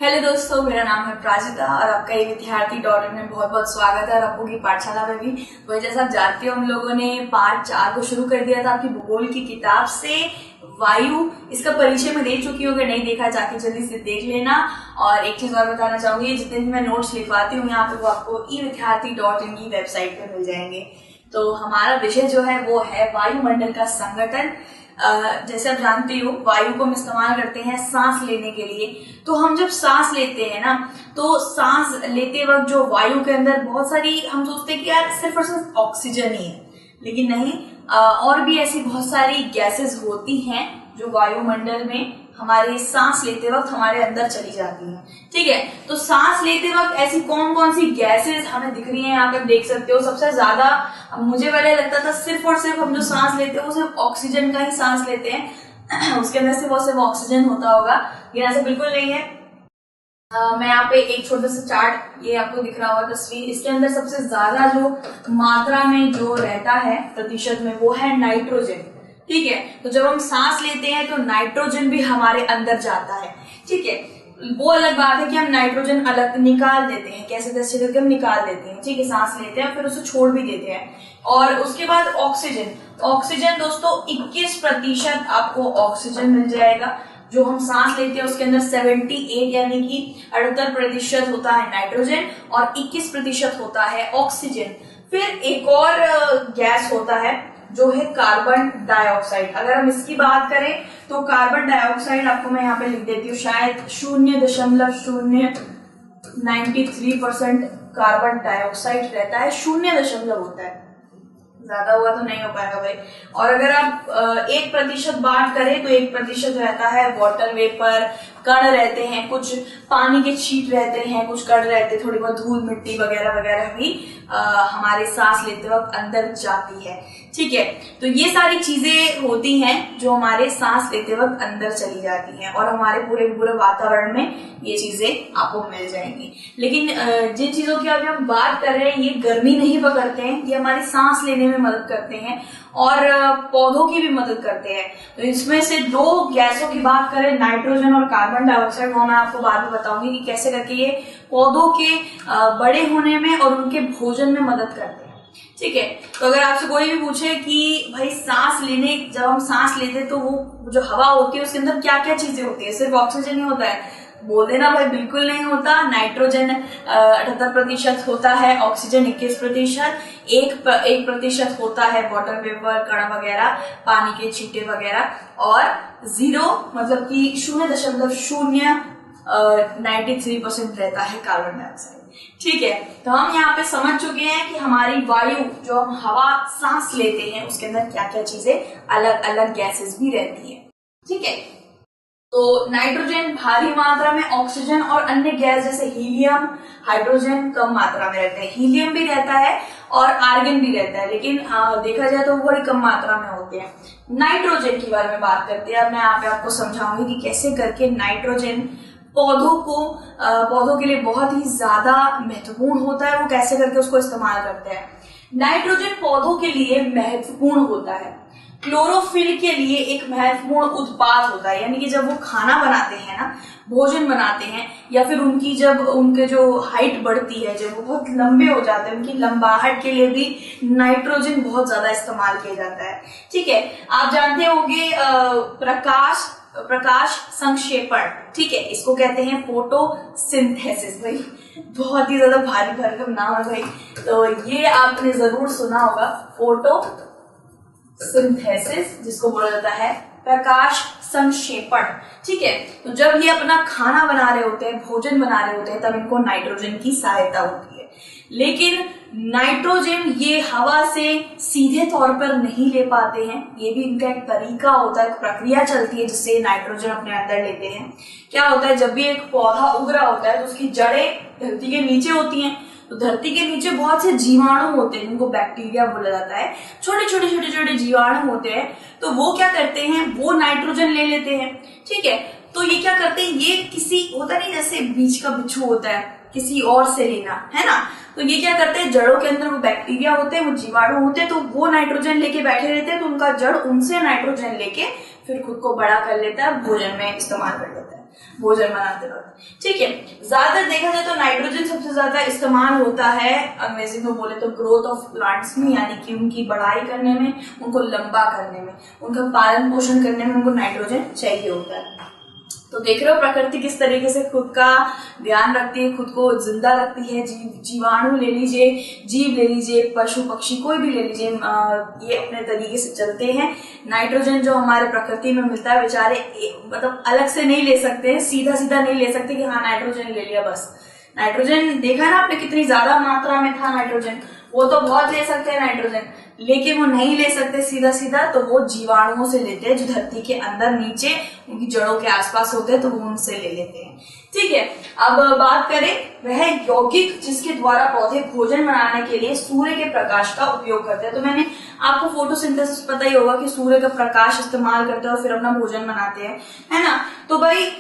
Hello दोस्तों, मेरा नाम है प्राजिता और आपका ये विद्यार्थी.in में बहुत बहुत स्वागत है। और आपको की पाठशाला में भी वही जैसा आप जानते हो, हम लोगों ने पाठ 4 को शुरू कर दिया था आपकी भूगोल की किताब से। वायु, इसका परिचय मैं दे चुकी हूँ, अगर नहीं देखा जाके जल्दी से देख लेना। और एक चीज और बताना चाहूंगी, जितने भी मैं नोट्स लिखवाती हूँ यहाँ पे वो आपको ई-विद्यार्थी.in की वेबसाइट पे मिल जाएंगे। तो हमारा विषय जो है वो है वायुमंडल का संगठन। जैसे आप जानते हो, वायु को हम इस्तेमाल करते हैं सांस लेने के लिए। तो हम जब सांस लेते हैं ना, तो सांस लेते वक्त जो वायु के अंदर बहुत सारी, हम सोचते हैं कि यार सिर्फ और सिर्फ ऑक्सीजन ही है, लेकिन नहीं, और भी ऐसी बहुत सारी गैसेस होती हैं जो वायुमंडल में हमारे सांस लेते वक्त हमारे अंदर चली जाती हैं। ठीक है, तो सांस लेते वक्त ऐसी कौन कौन सी गैसेस हमें दिख रही हैं, यहाँ पे देख सकते हो। सबसे ज्यादा मुझे पहले लगता था सिर्फ और सिर्फ हम जो सांस लेते हैं वो सिर्फ ऑक्सीजन का ही सांस लेते हैं, उसके अंदर सिर्फ और सिर्फ ऑक्सीजन होता होगा, लेकिन ऐसा बिल्कुल नहीं है। मैं यहाँ पे एक छोटा सा चार्ट, ये आपको दिख रहा होगा तस्वीर, इसके अंदर सबसे ज्यादा जो मात्रा में जो रहता है प्रतिशत में, वो है नाइट्रोजन। ठीक है, तो जब हम सांस लेते हैं तो नाइट्रोजन भी हमारे अंदर जाता है। ठीक है, वो अलग बात है कि हम नाइट्रोजन अलग निकाल देते हैं, कैसे कैसे करके हम निकाल देते हैं। ठीक है, सांस लेते हैं फिर उसे छोड़ भी देते हैं। और उसके बाद ऑक्सीजन दोस्तों 21% आपको ऑक्सीजन मिल जाएगा। जो हम सांस लेते हैं उसके अंदर 78 यानी कि 78% होता है नाइट्रोजन और 21% होता है ऑक्सीजन। फिर एक और गैस होता है जो है कार्बन डाइऑक्साइड। अगर हम इसकी बात करें तो कार्बन डाइऑक्साइड आपको मैं यहाँ पे लिख देती हूँ, शायद 0.093% कार्बन डाइऑक्साइड रहता है, 0 होता है, ज्यादा हुआ तो नहीं हो पाएगा भाई। और अगर आप 1% बात करें तो 1% रहता है वाटर वेपर, कण रहते हैं, कुछ पानी के छींट रहते हैं, कुछ कण रहते हैं, थोड़ी बहुत धूल मिट्टी वगैरह वगैरह भी हमारे सांस लेते वक्त अंदर जाती है। ठीक है, तो ये सारी चीजें होती हैं जो हमारे सांस लेते वक्त अंदर चली जाती हैं और हमारे पूरे वातावरण में ये चीजें आपको मिल जाएंगी। लेकिन जिन चीजों की अभी हम बात कर रहे हैं, ये गर्मी नहीं पकड़ते हैं, ये हमारी सांस लेने में मदद करते हैं और पौधों की भी मदद करते हैं। तो इसमें से 2 गैसों की बात करें, नाइट्रोजन और कार्बन डाइऑक्साइड, वो मैं आपको बाद में बताऊंगी कि कैसे करके ये पौधों के बड़े होने में और उनके भोजन में मदद करते हैं। ठीक है, तो अगर आपसे कोई भी पूछे कि भाई जब हम सांस लेते तो वो जो हवा होती है उसके अंदर क्या क्या चीजें होती है, सिर्फ ऑक्सीजन ही होता है, बोल देना भाई बिल्कुल नहीं होता। नाइट्रोजन 78% होता है, ऑक्सीजन 21%, 1% होता है वाटर वेपर, कण वगैरह, पानी के छींटे वगैरह, और 0 मतलब कि 0.093% रहता है कार्बन डाइऑक्साइड। ठीक है, तो हम यहाँ पे समझ चुके हैं कि हमारी वायु, जो हम हवा सांस लेते हैं, उसके अंदर क्या क्या चीजें, अलग अलग गैसेस भी रहती है। ठीक है, तो नाइट्रोजन भारी मात्रा में, ऑक्सीजन और अन्य गैस जैसे हीलियम, हाइड्रोजन कम मात्रा में रहते हैं। हीलियम भी रहता है और आर्गन भी रहता है, लेकिन देखा जाए तो वो बड़ी कम मात्रा में होते हैं। नाइट्रोजन के बारे में बात करते हैं। अब मैं यहाँ पे आपको समझाऊंगी कि कैसे करके नाइट्रोजन पौधों के लिए बहुत ही ज्यादा महत्वपूर्ण होता है, वो कैसे करके उसको इस्तेमाल करते हैं। नाइट्रोजन पौधों के लिए महत्वपूर्ण होता है, क्लोरोफिल के लिए एक महत्वपूर्ण उत्पाद होता है, यानी कि जब वो खाना बनाते हैं ना, भोजन बनाते हैं, या फिर उनके जो हाइट बढ़ती है, जब वो बहुत लंबे हो जाते हैं, उनकी लंबाहट के लिए भी नाइट्रोजन बहुत ज्यादा इस्तेमाल किया जाता है। ठीक है, आप जानते होंगे प्रकाश संक्षेपण। ठीक है, इसको कहते हैं फोटोसिंथेसिस। भाई बहुत ही ज्यादा भारी भरकम नाम है भाई, तो ये आपने जरूर सुना होगा, फोटोसिंथेसिस, जिसको बोला जाता है प्रकाश संक्षेपण। ठीक है, तो जब ये अपना खाना बना रहे होते हैं, भोजन बना रहे होते हैं, तब इनको नाइट्रोजन की सहायता होती है। लेकिन नाइट्रोजन ये हवा से सीधे तौर पर नहीं ले पाते हैं, ये भी इनका एक तरीका होता है, एक प्रक्रिया चलती है जिससे नाइट्रोजन अपने अंदर लेते हैं। क्या होता है, जब भी एक पौधा उग रहा होता है तो उसकी जड़ें धरती के नीचे होती हैं, तो धरती के नीचे बहुत से जीवाणु होते हैं जिनको बैक्टीरिया बोला जाता है, छोटे छोटे जीवाणु होते हैं। तो वो क्या करते हैं, वो नाइट्रोजन ले लेते हैं। ठीक है, तो ये क्या करते हैं, ये किसी होता नहीं, जैसे बीज का बिच्छू होता है, किसी और से लेना है ना, तो ये क्या करते हैं, जड़ों के अंदर वो बैक्टीरिया होते हैं, वो जीवाणु होते हैं, तो वो नाइट्रोजन लेके बैठे रहते हैं, तो उनका जड़ उनसे नाइट्रोजन लेके फिर खुद को बड़ा कर लेता है, भोजन में इस्तेमाल कर लेता है। भोजन बनाते वक्त। ठीक है, ज्यादातर देखा जाए तो नाइट्रोजन सबसे ज्यादा इस्तेमाल होता है अंग्रेजी में बोले तो ग्रोथ ऑफ प्लांट्स में, यानी कि उनकी बढ़ाई करने में, उनको लंबा करने में, उनका पालन पोषण करने में उनको नाइट्रोजन चाहिए होता है। तो देख रहे हो प्रकृति किस तरीके से खुद का ध्यान रखती है, खुद को जिंदा रखती है। जीवाणु ले लीजिए, जीव ले लीजिए, पशु पक्षी कोई भी ले लीजिए, ये अपने तरीके से चलते हैं। नाइट्रोजन जो हमारे प्रकृति में मिलता है बेचारे मतलब अलग से नहीं ले सकते हैं, सीधा सीधा नहीं ले सकते कि हाँ नाइट्रोजन ले लिया बस। नाइट्रोजन देखा ना आपने कितनी ज्यादा मात्रा में था नाइट्रोजन, वो तो बहुत ले सकते हैं नाइट्रोजन, लेकिन वो नहीं ले सकते सीधा सीधा, तो वो जीवाणुओं से लेते हैं जो धरती के अंदर नीचे उनकी जड़ों के आसपास होते हैं, तो वो उनसे ले लेते हैं। ठीक है, अब बात करें वह यौगिक जिसके द्वारा पौधे भोजन बनाने के लिए सूर्य के प्रकाश का उपयोग करते हैं। तो मैंने आपको फोटोसिंथेसिस पता ही होगा कि सूर्य का प्रकाश इस्तेमाल करते हैं और फिर अपना भोजन बनाते हैं, है ना। तो भाई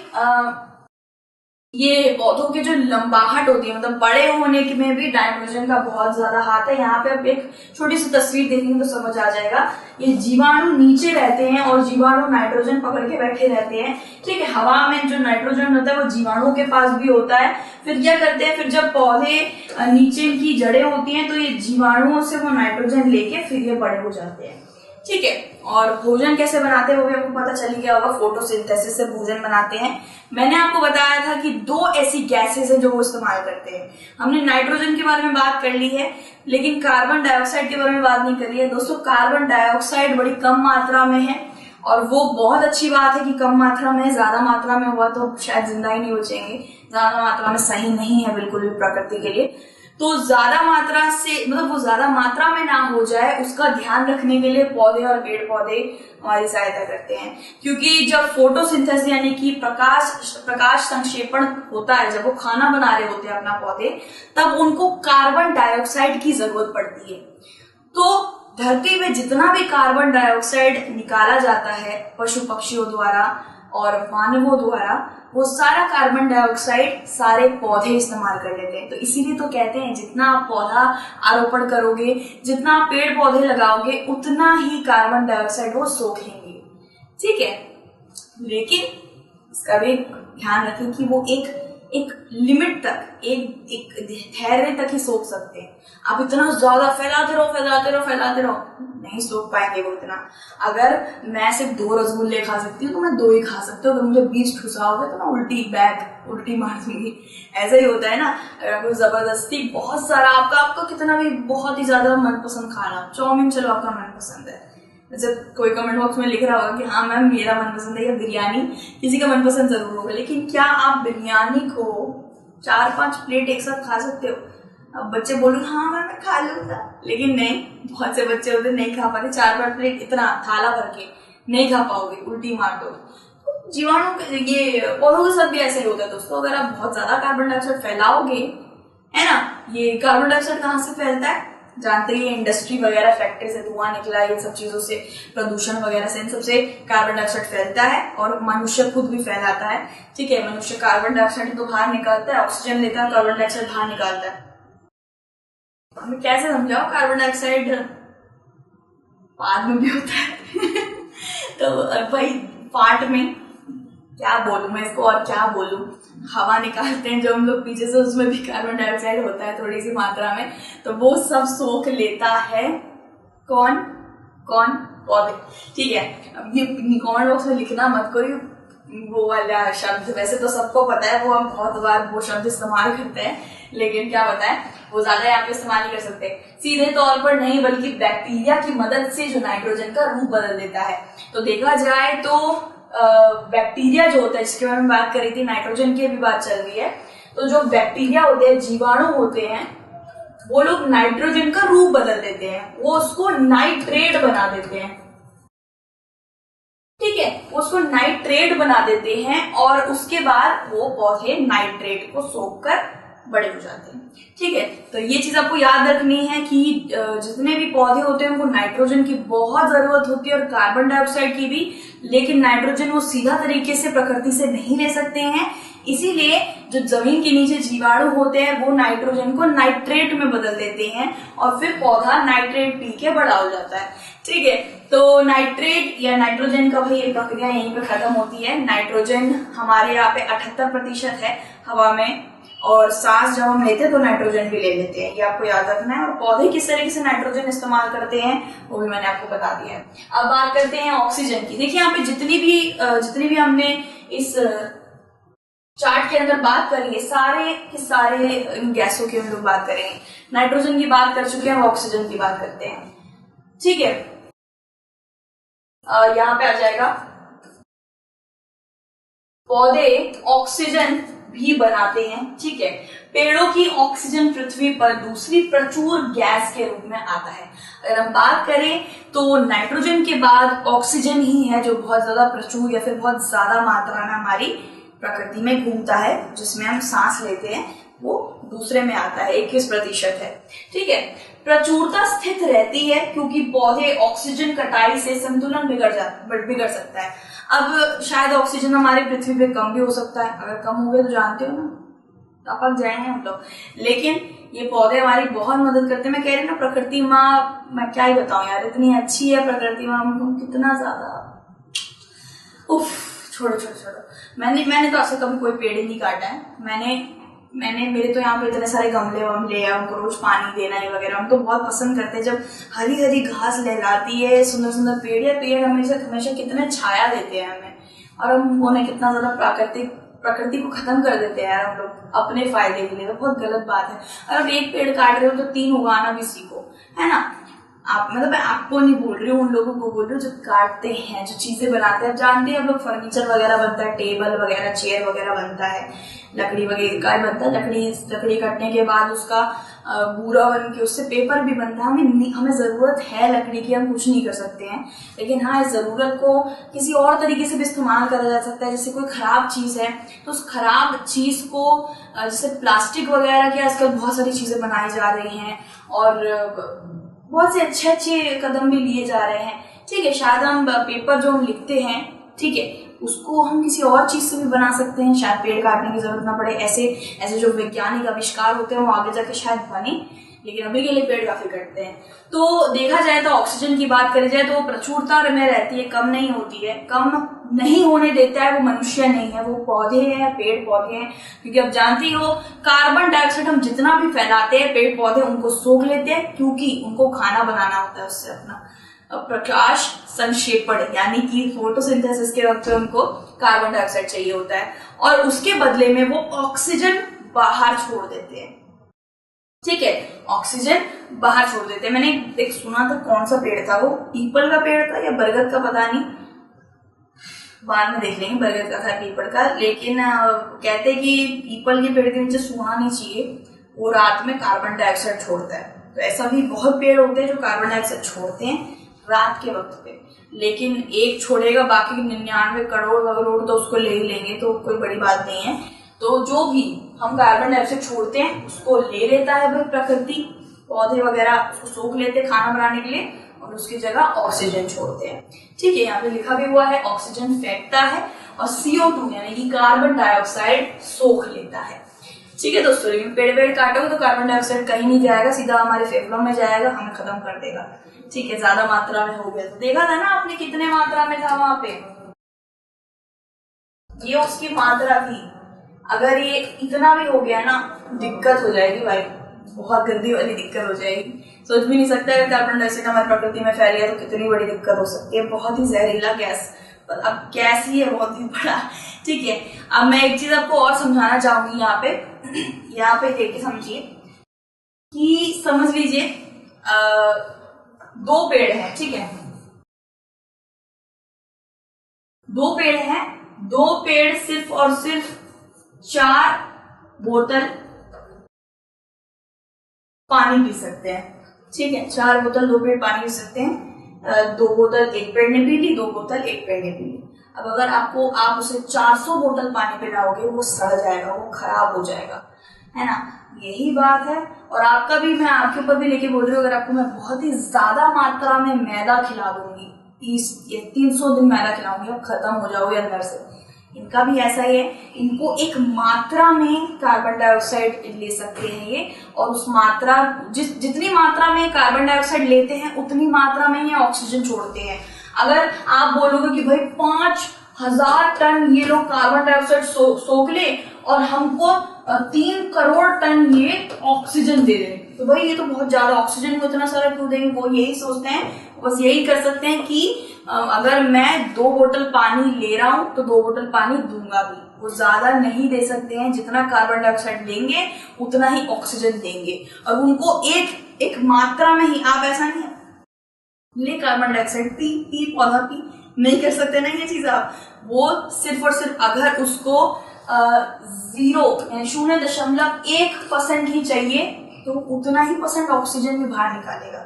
ये पौधों की जो लंबाहट होती है, मतलब बड़े होने में भी नाइट्रोजन का बहुत ज्यादा हाथ है। यहाँ पे आप एक छोटी सी तस्वीर देखेंगे तो समझ आ जाएगा। ये जीवाणु नीचे रहते हैं और जीवाणु नाइट्रोजन पकड़ के बैठे रहते हैं। ठीक है, हवा में जो नाइट्रोजन होता है वो जीवाणुओं के पास भी होता है। फिर क्या करते हैं, फिर जब पौधे नीचे की जड़ें होती हैं तो ये जीवाणुओं से वो नाइट्रोजन लेके फिर ये बड़े हो जाते हैं। ठीक है, और भोजन कैसे बनाते हैं वो भी आपको पता चल गया होगा, फोटोसिंथेसिस से भोजन बनाते हैं। मैंने आपको बताया था कि 2 ऐसी गैसेस हैं जो वो इस्तेमाल करते हैं। हमने नाइट्रोजन के बारे में बात कर ली है, लेकिन कार्बन डाइऑक्साइड के बारे में बात नहीं करी है। दोस्तों कार्बन डाइऑक्साइड बड़ी कम मात्रा में है और वो बहुत अच्छी बात है कि कम मात्रा में है। ज्यादा मात्रा में हुआ तो शायद जिंदा ही नहीं बचेंगे, ज्यादा मात्रा में सही नहीं है बिल्कुल भी प्रकृति के लिए। तो ज्यादा मात्रा से मतलब वो ज्यादा मात्रा में ना हो जाए उसका ध्यान रखने के लिए पौधे और पेड़ पौधे हमारी सहायता करते हैं। क्योंकि जब फोटोसिंथेसिस यानी कि प्रकाश संक्षेपण होता है, जब वो खाना बना रहे होते हैं अपना पौधे, तब उनको कार्बन डाइऑक्साइड की जरूरत पड़ती है। तो धरती में जितना भी कार्बन डाइऑक्साइड निकाला जाता है पशु पक्षियों द्वारा और मानवों द्वारा, वो सारा कार्बन डाइऑक्साइड सारे पौधे इस्तेमाल कर लेते हैं। तो इसीलिए तो कहते हैं जितना आप पौधा आरोपण करोगे, जितना आप पेड़ पौधे लगाओगे, उतना ही कार्बन डाइऑक्साइड वो सोखेंगे। ठीक है, लेकिन इसका भी ध्यान रखें कि वो एक लिमिट तक, एक ठहरने तक ही सोख सकते हैं। आप इतना ज्यादा फैलाते रहो, नहीं सोख पाएंगे वो इतना। अगर मैं सिर्फ 2 रसगुल्ले खा सकती हूँ तो मैं 2 ही खा सकती हूँ, अगर मुझे 20 ठुसाओगे तो मैं उल्टी मार दूंगी। ऐसा ही होता है ना। अगर आपको जबरदस्ती बहुत सारा आपका कितना भी बहुत ही ज्यादा मनपसंद खाना, चाउमीन चलो आपका मनपसंद है, जब कोई कमेंट बॉक्स में लिख रहा होगा कि हाँ मैम मेरा मनपसंद है, या बिरयानी किसी का मनपसंद जरूर होगा, लेकिन क्या आप बिरयानी को 4-5 प्लेट एक साथ खा सकते हो? अब बच्चे बोलूँ हाँ मैं खा लूंगा, लेकिन नहीं, बहुत से बच्चे होते नहीं खा पाते। 4-5 प्लेट इतना थाला भर के नहीं खा पाओगे, उल्टी मार दो। तो जीवाणु ये पौधों के साथ भी ऐसे ही होता है दोस्तों। अगर आप बहुत ज्यादा कार्बन डाइऑक्साइड फैलाओगे, है ना, ये कार्बन डाइऑक्साइड कहाँ से फैलता है जानते ही, इंडस्ट्री वगैरह, फैक्ट्री से धुआं निकला, इन सब चीजों से, प्रदूषण वगैरह से, इन सबसे कार्बन डाइऑक्साइड फैलता है और मनुष्य खुद भी फैलाता है। ठीक है, मनुष्य कार्बन डाइऑक्साइड तो बाहर निकालता है, ऑक्सीजन लेता है, कार्बन डाइऑक्साइड बाहर निकालता है। हमें कैसे समझाओ, कार्बन डाइऑक्साइड पाद में भी होता है तो भाई पार्ट में क्या बोलूं मैं इसको, और क्या बोलूं, हवा निकालते हैं जो हम लोग पीछे से, उसमें भी कार्बन डाइऑक्साइड होता है थोड़ी सी मात्रा में, तो वो सब सोख लेता है। कौन पौधे। ठीक है, अब ये कमेंट बॉक्स में लिखना मत कोई वो वाला शब्द, वैसे तो सबको पता है, वो हम बहुत बार वो शब्द इस्तेमाल करते हैं, लेकिन क्या बताएं वो ज्यादा यहाँ पे इस्तेमाल नहीं कर सकते। सीधे तौर पर नहीं, बल्कि बैक्टीरिया की मदद से जो नाइट्रोजन का रूप बदल देता है। तो देखा जाए तो बैक्टीरिया जो होता है, जिसके बारे में बात करी थी, नाइट्रोजन की भी बात चल रही है, तो जो बैक्टीरिया होते हैं, जीवाणु होते हैं, वो लोग नाइट्रोजन का रूप बदल देते हैं, वो उसको नाइट्रेट बना देते हैं। ठीक है, उसको नाइट्रेट बना देते हैं और उसके बाद वो पौधे नाइट्रेट को सोखकर बड़े हो जाते हैं। ठीक है, तो ये चीज आपको याद रखनी है कि जितने भी पौधे होते हैं उनको नाइट्रोजन की बहुत जरूरत होती है और कार्बन डाइऑक्साइड की भी, लेकिन नाइट्रोजन वो सीधा तरीके से प्रकृति से नहीं ले सकते हैं। इसीलिए जो जमीन के नीचे जीवाणु होते हैं वो नाइट्रोजन को नाइट्रेट में बदल देते हैं और फिर पौधा नाइट्रेट पी के बड़ा हो जाता है। ठीक है, तो नाइट्रेट या नाइट्रोजन का भाई ये प्रक्रिया यहीं पे खत्म होती है। नाइट्रोजन हमारे यहाँ पे 78% है हवा में, और सांस जब हम लेते हैं तो नाइट्रोजन भी ले लेते हैं, ये आपको याद रखना है। और पौधे किस तरीके से नाइट्रोजन इस्तेमाल करते हैं वो भी मैंने आपको बता दिया है। अब बात करते हैं ऑक्सीजन की। देखिए यहाँ पे जितनी भी हमने इस चार्ट के अंदर बात करी है, सारे के सारे गैसों की हम लोग बात करेंगे। नाइट्रोजन की बात कर चुके हैं, ऑक्सीजन की बात करते हैं। ठीक है, यहाँ पे आ जाएगा पौधे ऑक्सीजन भी बनाते हैं। ठीक है, पेड़ों की ऑक्सीजन पृथ्वी पर दूसरी प्रचुर गैस के रूप में आता है। अगर हम बात करें तो नाइट्रोजन के बाद ऑक्सीजन ही है जो बहुत ज्यादा प्रचुर या फिर बहुत ज्यादा मात्रा में हमारी प्रकृति में घूमता है, जिसमें हम सांस लेते हैं, वो दूसरे में आता है, 21% है। ठीक है, प्रचुरता स्थित रहती है क्योंकि पौधे ऑक्सीजन कटाई से संतुलन बिगड़ सकता है। अब शायद ऑक्सीजन हमारी पृथ्वी पे कम भी हो सकता है, अगर कम हो गए तो जानते हो ना टपक जाएंगे हम लोग, लेकिन ये पौधे हमारी बहुत मदद करते हैं। मैं कह रही हूँ ना, प्रकृति माँ, मैं क्या ही बताऊं यार, इतनी अच्छी है प्रकृति माँ, हमको कितना ज्यादा। उफ, छोड़ो। मैंने तो ऐसे कभी कोई पेड़ ही नहीं काटा है। मेरे तो यहाँ पे इतने सारे गमले वमले हैं, उनको रोज पानी देना है वगैरह। हम तो बहुत पसंद करते हैं जब हरी हरी घास लहराती है, सुंदर सुंदर पेड़, या पेड़ हमेशा कितने छाया देते हैं हमें, और हम उन्हें कितना ज्यादा प्रकृति को खत्म कर देते हैं यार हम लोग अपने फायदे के लिए। तो बहुत गलत बात है। और अब एक पेड़ काट रहे हो तो 3 उगाना भी सीखो, है ना। आप मतलब मैं आपको नहीं बोल रही हूँ, उन लोगों को बोल रही हूँ जो काटते हैं, जो चीजें बनाते हैं। आप जानते हैं, अब लोग फर्नीचर वगैरह बनता है, टेबल वगैरह, चेयर वगैरह बनता है, लकड़ी वगैरह का बनता है। लकड़ी कटने के बाद उसका बूरा बन के उससे पेपर भी बनता है। हमें जरूरत है लकड़ी की, हम कुछ नहीं कर सकते हैं, लेकिन हाँ, इस जरूरत को किसी और तरीके से भी इस्तेमाल करा जा सकता है। जैसे कोई खराब चीज है तो उस खराब चीज को, जैसे प्लास्टिक वगैरह की आजकल बहुत सारी चीजें बनाई जा रही हैं, और बहुत से अच्छे कदम भी लिए जा रहे हैं। ठीक है, शायद हम पेपर जो हम लिखते हैं, ठीक है, उसको हम किसी और चीज से भी बना सकते हैं, शायद पेड़ काटने की जरूरत ना पड़े। ऐसे जो वैज्ञानिक आविष्कार होते हैं वो आगे जाके शायद बने, लेकिन अभी के लिए पेड़ काफी कटते हैं। तो देखा जाए तो ऑक्सीजन की बात करी जाए तो प्रचुरता में रहती है, कम नहीं होती है। कम नहीं होने देता है वो मनुष्य नहीं है, वो पौधे हैं, पेड़ पौधे हैं। क्योंकि अब जानती हो, कार्बन डाइऑक्साइड हम जितना भी फैलाते हैं, पेड़ पौधे उनको सोख लेते हैं, क्योंकि उनको खाना बनाना होता है उससे अपना। प्रकाश संक्षेपण यानी कि फोटोसिंथेसिस के वक्त उनको कार्बन डाइऑक्साइड चाहिए होता है, और उसके बदले में वो ऑक्सीजन बाहर छोड़ देते हैं। ठीक है, ऑक्सीजन बाहर छोड़ देते हैं। मैंने एक सुना था, कौन सा पेड़ था वो, पीपल का पेड़ था या बरगद का, पता नहीं, बाद में देख लेंगे, बरगद का था पीपल का। लेकिन कहते हैं कि पीपल के पेड़ के नीचे सोना नहीं चाहिए, वो रात में कार्बन डाइऑक्साइड छोड़ता है। तो ऐसा भी बहुत पेड़ होते हैं जो कार्बन डाइऑक्साइड छोड़ते हैं रात के वक्त पे, लेकिन एक छोड़ेगा, बाकी 99 करोड़ तो उसको ले ही लेंगे, तो कोई बड़ी बात नहीं है। तो जो भी हम कार्बन डाइऑक्साइड छोड़ते हैं उसको ले लेता है भाई प्रकृति, पौधे वगैरह उसको सोख लेते हैं खाना बनाने के लिए, और उसकी जगह ऑक्सीजन छोड़ते हैं। ठीक है, यहाँ पे लिखा भी हुआ है ऑक्सीजन फेंकता है और CO2 यानी कि कार्बन डाइऑक्साइड सोख लेता है। ठीक है दोस्तों, लेकिन पेड़ काटोगे तो कार्बन डाइऑक्साइड कहीं नहीं जाएगा, सीधा हमारे फेफड़ों में जाएगा, हमें खत्म कर देगा। ठीक है, ज्यादा मात्रा में हो गया तो देखा था ना आपने कितने मात्रा में था वहां पे, ये उसकी मात्रा थी। अगर ये इतना भी हो गया ना, दिक्कत हो जाएगी भाई, बहुत गंदी वाली दिक्कत हो जाएगी। सोच भी नहीं सकता अगर कार्बन डाइऑक्साइड हमारी प्रकृति में फैल गया तो कितनी बड़ी दिक्कत हो सकती है। बहुत ही जहरीला गैस, अब गैस ही है बहुत ही बड़ा। ठीक है, अब मैं एक चीज आपको और समझाना चाहूंगी यहाँ पे देख के समझिए कि समझ लीजिए 2 पेड़ हैं, ठीक है, 2 पेड़ हैं, 2 पेड़ सिर्फ और सिर्फ 4 बोतल पानी पी सकते हैं। ठीक है, 4 बोतल 2 पेड़ पानी पी सकते हैं। 2 बोतल एक पेड़ ने पी ली, 2 बोतल एक पेड़ ने पी ली। अब अगर आप उसे 400 बोतल पानी पिलाओगे, वो सड़ जाएगा, वो खराब हो जाएगा, है ना। यही बात है। और आपका भी, मैं आपके ऊपर भी लेके बोल रही हूँ, अगर आपको मैं बहुत ही ज्यादा मात्रा में मैदा खिला दूंगी, 300 दिन मैदा खिलाऊंगी, आप खत्म हो जाओगे अंदर से। इनका भी ऐसा ही है, इनको एक मात्रा में कार्बन डाइऑक्साइड ले सकते हैं ये, और उस मात्रा जितनी मात्रा में कार्बन डाइऑक्साइड लेते हैं उतनी मात्रा में ये ऑक्सीजन छोड़ते हैं। अगर आप बोलोगे कि भाई 5000 टन ये लोग कार्बन डाइऑक्साइड सोख ले और हमको 3 करोड़ टन ये ऑक्सीजन दे रहे, तो भाई ये तो बहुत ज्यादा, ऑक्सीजन को इतना सारा क्यों देंगे? वो यही सोचते हैं, बस यही कर सकते हैं कि अगर मैं 2 बोतल पानी ले रहा हूं तो 2 बोतल पानी दूंगा भी, वो ज्यादा नहीं दे सकते हैं। जितना कार्बन डाइऑक्साइड लेंगे उतना ही ऑक्सीजन देंगे, और उनको एक मात्रा में ही, आप ऐसा नहीं है ले कार्बन डाइऑक्साइड पी पौधा पी, नहीं कर सकते ना ये चीज आप। वो सिर्फ और सिर्फ अगर उसको 0.1% ही चाहिए तो उतना ही % ऑक्सीजन भी बाहर निकालेगा,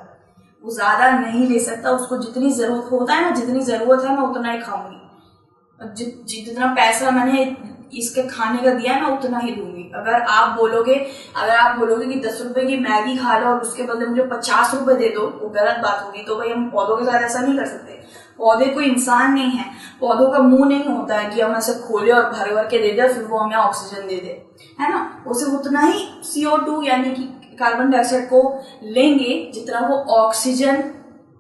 वो ज्यादा नहीं ले सकता। उसको जितनी जरूरत होता है ना, जितनी जरूरत है मैं उतना ही खाऊंगी, जितना पैसा मैंने इसके खाने का दिया है मैं उतना ही दूंगी। अगर आप बोलोगे कि 10 रुपए की मैगी खा लो और उसके बदले मुझे 50 रुपए दे दो, वो गलत बात होगी। तो भाई हम पौधों के साथ ऐसा नहीं कर सकते। पौधे कोई इंसान नहीं है, पौधों का मुंह नहीं होता है कि हम ऐसे खोले और भर भर के दे दे फिर वो हमें ऑक्सीजन दे दे, है ना। वो सिर्फ उतना ही CO2 यानी कि कार्बन डाइऑक्साइड को लेंगे जितना वो ऑक्सीजन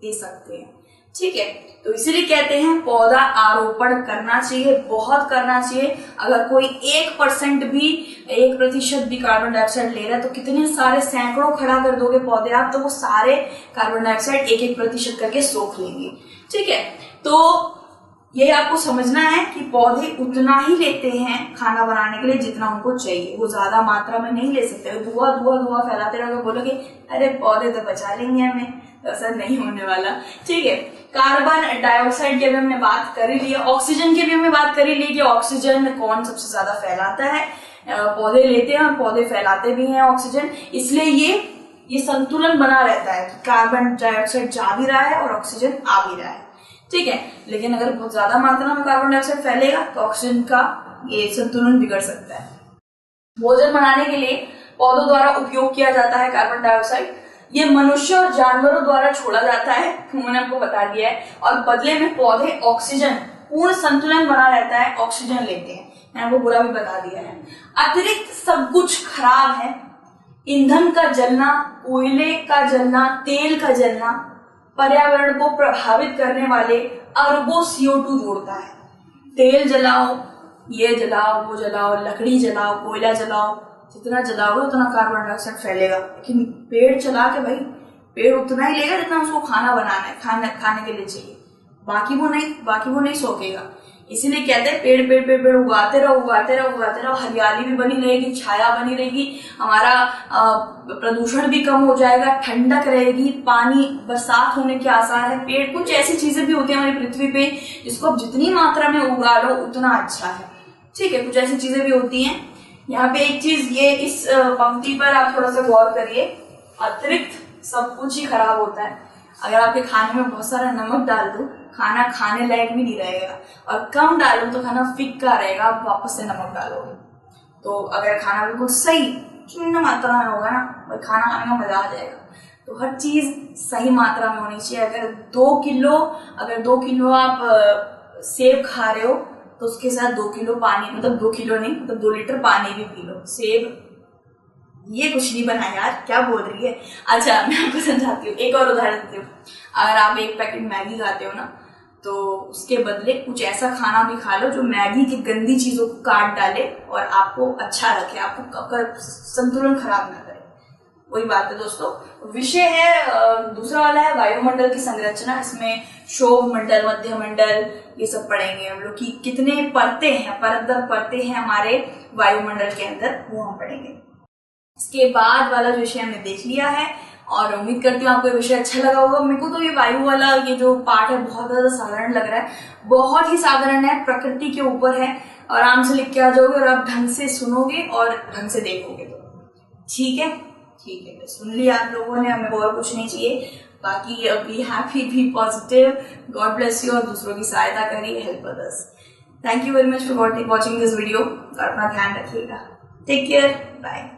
दे सकते हैं, ठीक है। तो इसीलिए कहते हैं पौधा आरोपण करना चाहिए, बहुत करना चाहिए। अगर कोई 1% भी 1% भी कार्बन डाइऑक्साइड ले रहा है तो कितने सारे सैकड़ों खड़ा कर दोगे पौधे आप, तो वो सारे कार्बन डाइऑक्साइड 1% करके सोख लेंगे, ठीक है। तो ये आपको समझना है कि पौधे उतना ही लेते हैं खाना बनाने के लिए जितना उनको चाहिए, वो ज्यादा मात्रा में नहीं ले सकते। धुआं फैलाते रहोगे, बोलोगे अरे पौधे तो बचा लेंगे हमें, तो ऐसा नहीं होने वाला, ठीक है। कार्बन डाइऑक्साइड की भी हमने बात कर ही ली, ऑक्सीजन की भी हमने बात कर ही ली कि ऑक्सीजन कौन सबसे ज्यादा फैलाता है। पौधे लेते हैं और पौधे फैलाते भी हैं ऑक्सीजन, इसलिए ये संतुलन बना रहता है कि कार्बन डाइऑक्साइड जा भी रहा है और ऑक्सीजन आ भी रहा है, ठीक है। लेकिन अगर बहुत ज्यादा मात्रा में कार्बन डाइऑक्साइड फैलेगा तो ऑक्सीजन का ये संतुलन बिगड़ सकता है। भोजन बनाने के लिए पौधों द्वारा उपयोग किया जाता है कार्बन डाइऑक्साइड, ये मनुष्य और जानवरों द्वारा छोड़ा जाता है, मैंने आपको बता दिया है, और बदले में पौधे ऑक्सीजन, पूर्ण संतुलन बना रहता है, ऑक्सीजन लेते हैं, मैंने आपको पूरा भी बता दिया है। अतिरिक्त सब कुछ खराब है, ईंधन का जलना, कोयले का जलना, तेल का जलना पर्यावरण को प्रभावित करने वाले अरबों CO2 जोड़ता है। तेल जलाओ, ये जलाओ, वो जलाओ, लकड़ी जलाओ, कोयला जलाओ, जितना जलाओगे उतना कार्बन डाइऑक्साइड फैलेगा। लेकिन पेड़ चला के भाई, पेड़ उतना ही लेगा जितना उसको खाना बनाना है, खाने के लिए चाहिए, बाकी वो नहीं सोखेगा। इसीलिए कहते हैं पेड़ उगाते रहो, हरियाली भी बनी रहेगी, छाया बनी रहेगी, हमारा प्रदूषण भी कम हो जाएगा, ठंडक रहेगी, पानी बरसात होने के आसार है। पेड़ कुछ ऐसी चीजें भी होती है हमारी पृथ्वी पे जिसको आप जितनी मात्रा में उगा लो उतना अच्छा है, ठीक है। कुछ ऐसी चीजें भी होती हैं। यहाँ पे एक चीज, ये इस पंक्ति पर आप थोड़ा सा गौर करिए, अतिरिक्त सब कुछ ही खराब होता है। अगर आपके खाने में बहुत सारा नमक डाल दो, खाना खाने लायक भी नहीं रहेगा, और कम डालो तो खाना फिक्का रहेगा, आप वापस से नमक डालोगे। तो अगर खाना बिल्कुल सही शून्य मात्रा में होगा ना, भाई खाना खाने का मजा आ जाएगा। तो हर चीज सही मात्रा में होनी चाहिए। अगर 2 किलो आप सेब खा रहे हो तो उसके साथ 2 किलो पानी, मतलब 2 किलो नहीं, मतलब 2 लीटर पानी भी पी लो। सेब ये कुछ नहीं बना यार, क्या बोल रही है। अच्छा, मैं आपको समझाती हूँ, एक और उदाहरण देती हूँ। अगर आप एक पैकेट मैगी खाते हो ना, तो उसके बदले कुछ ऐसा खाना भी खा लो जो मैगी की गंदी चीजों को काट डाले और आपको अच्छा रखे, आपको संतुलन खराब ना करे। वही बात है दोस्तों। विषय है दूसरा वाला है वायुमंडल की संरचना। इसमें शोभ मंडल, मध्य मंडल, ये सब पढ़ेंगे हम लोग कि कितने परतें हैं, परत दर परतें हैं हमारे वायुमंडल के अंदर, वो हम पढ़ेंगे। इसके बाद वाला विषय हमने देख लिया है और उम्मीद करती हूँ आपको ये विषय अच्छा लगा होगा। मेरे को तो ये वायु वाला ये जो पार्ट है बहुत ज्यादा साधारण लग रहा है, बहुत ही साधारण है, प्रकृति के ऊपर है, आराम से लिख के आ जाओगे और आप ढंग से सुनोगे और ढंग से देखोगे तो ठीक है। ठीक है, सुन लिया आप लोगों ने, हमें और कुछ नहीं चाहिए। बाकी be happy, be positive, God bless you, और दूसरों की सहायता करिए, help others. Thank you very much for watching this video, और अपना ध्यान रखिएगा। Take care, bye.